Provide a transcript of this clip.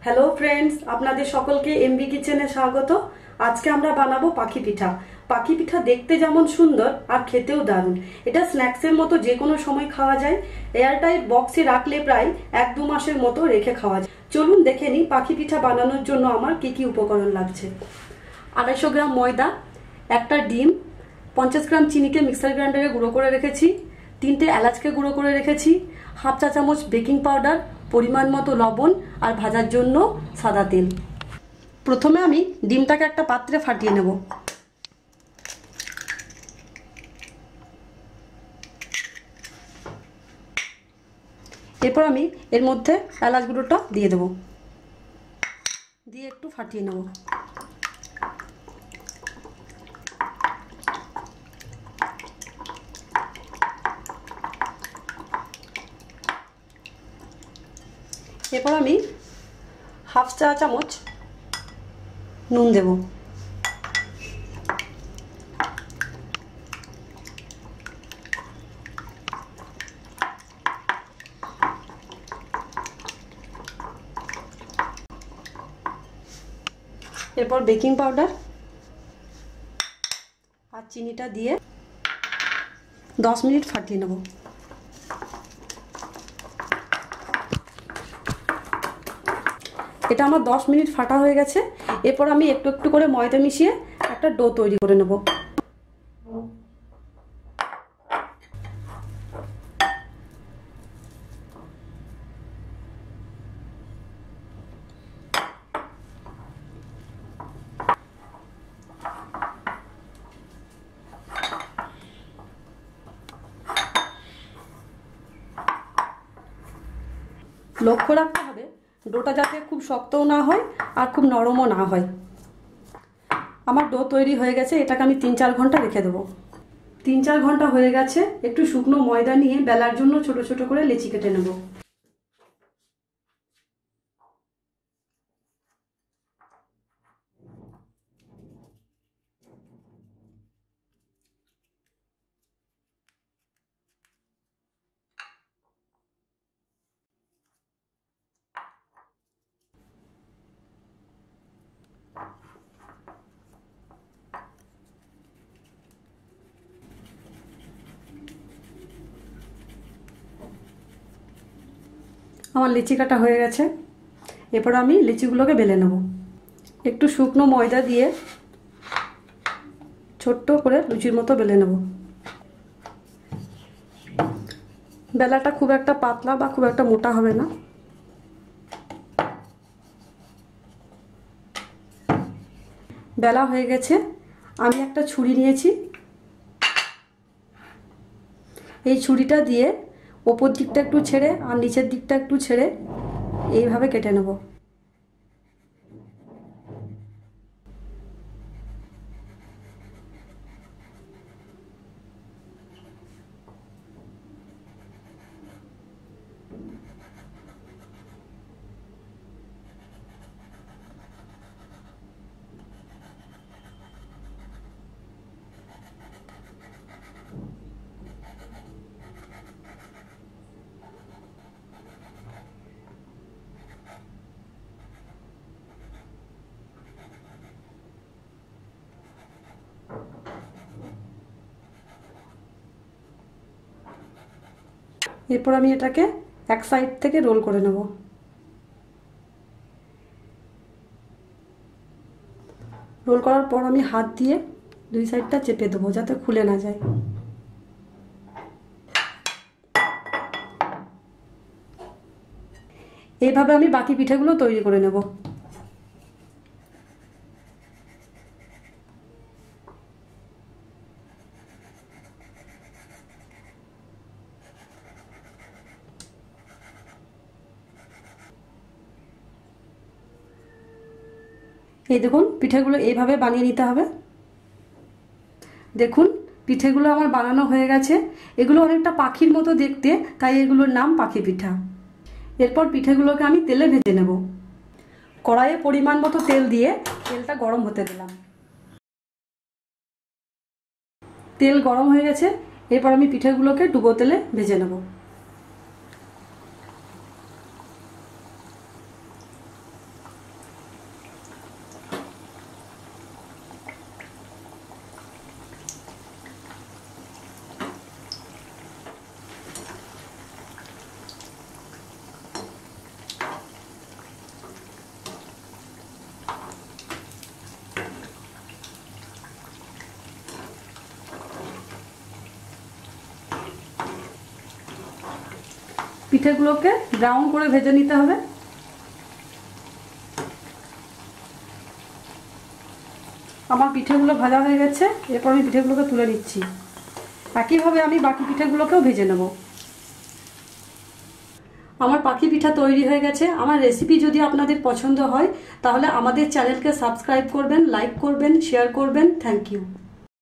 Hello friends, আপনাদের সকলকে MB কিচেনে স্বাগত। আজকে আমরা বানাবো পাখি পিঠা। পাখি পিঠা দেখতে যেমন সুন্দর আর খেতেও দারুণ। এটা স্ন্যাক্সের মতো যে কোনো সময় খাওয়া যায়। এয়ারটাইট বক্সে রাখলে প্রায় 1-2 মাসের মতো রেখে খাওয়া যায়। চলুন দেখে নিই পাখি পিঠা বানানোর জন্য আমার কি কি উপকরণ লাগছে। 250 গ্রাম ময়দা, একটা ডিম, 50 গ্রাম চিনিকে মিক্সার গ্রাইন্ডারে গুঁড়ো করে রেখেছি, 3টে এলাচকে গুঁড়ো করে রেখেছি, 1/2 চা চামচ বেকিং পাউডার, পরিমাণ মতো লবণ আর ভাজার জন্য সাদা তেল। প্রথমে আমি ডিমটাকে একটা পাত্রে ফাটিয়ে নেব। এরপর আমি এর মধ্যে এলাচ গুঁড়োটা দিয়ে দেব, দিয়ে একটু ফাটিয়ে নেব। এরপর আমি 1/2 চা চামচ নুন দেব। এরপর বেকিং পাউডার আর চিনিটা দিয়ে 10 মিনিট ফাটিয়ে নেব। এটা আমার 10 মিনিট ফাটা হয়ে গেছে। এরপর আমি একটু একটু করে ময়দা মিশিয়ে একটা ডো তৈরি করে নেব। লক্ষ্য রাখতে হবে ডোটা যাতে খুব শক্তও না হয় আর খুব নরমও না হয়। আমার ডো তৈরি হয়ে গেছে, এটাকে আমি 3-4 ঘন্টা রেখে দেবো। 3-4 ঘন্টা হয়ে গেছে। একটু শুকনো ময়দা নিয়ে বেলার জন্য ছোট ছোট করে লেচি কেটে নেব। আমার লিচি কাটা হয়ে গেছে। এরপর আমি লিচিগুলোকে বেলে নেব। একটু শুকনো ময়দা দিয়ে ছোট্ট করে লুচির মতো বেলে নেব। বেলাটা খুব একটা পাতলা বা খুব একটা মোটা হবে না। বেলা হয়ে গেছে। আমি একটা ছুরি নিয়েছি। এই ছুরিটা দিয়ে ওপর দিকটা একটু ছেড়ে আর নিচের দিকটা একটু ছেড়ে এইভাবে কেটে নেব। এরপর আমি এটাকে এক সাইড থেকে রোল করে নেব। রোল করার পর আমি হাত দিয়ে 2 সাইডটা চেপে দেবো যাতে খুলে না যায়। এইভাবে আমি বাকি পিঠেগুলো তৈরি করে নেব। এই দেখুন, পিঠেগুলো এইভাবে বানিয়ে নিতে হবে। দেখুন পিঠেগুলো আমার বানানো হয়ে গেছে। এগুলো অনেকটা পাখির মতো দেখতে, তাই এগুলোর নাম পাখি পিঠা। এরপর পিঠেগুলোকে আমি তেলে ভেজে নেব। কড়াইয়ে পরিমাণ মতো তেল দিয়ে তেলটা গরম হতে দিলাম। তেল গরম হয়ে গেছে। এরপর আমি পিঠেগুলোকে ডুবো তেলে ভেজে নেব। পিঠেগুলোকে ব্রাউন করে ভেজে নিতে হবে। আমার পিঠেগুলো ভাজা হয়ে গেছে, এরপর আমি পিঠেগুলোকে তুলে নিচ্ছি। একইভাবে আমি বাকি পিঠেগুলোকেও ভেজে নেব। আমার পাখি পিঠা তৈরি হয়ে গেছে। আমার রেসিপি যদি আপনাদের পছন্দ হয় তাহলে আমাদের চ্যানেলকে সাবস্ক্রাইব করবেন, লাইক করবেন, শেয়ার করবেন। Thank you.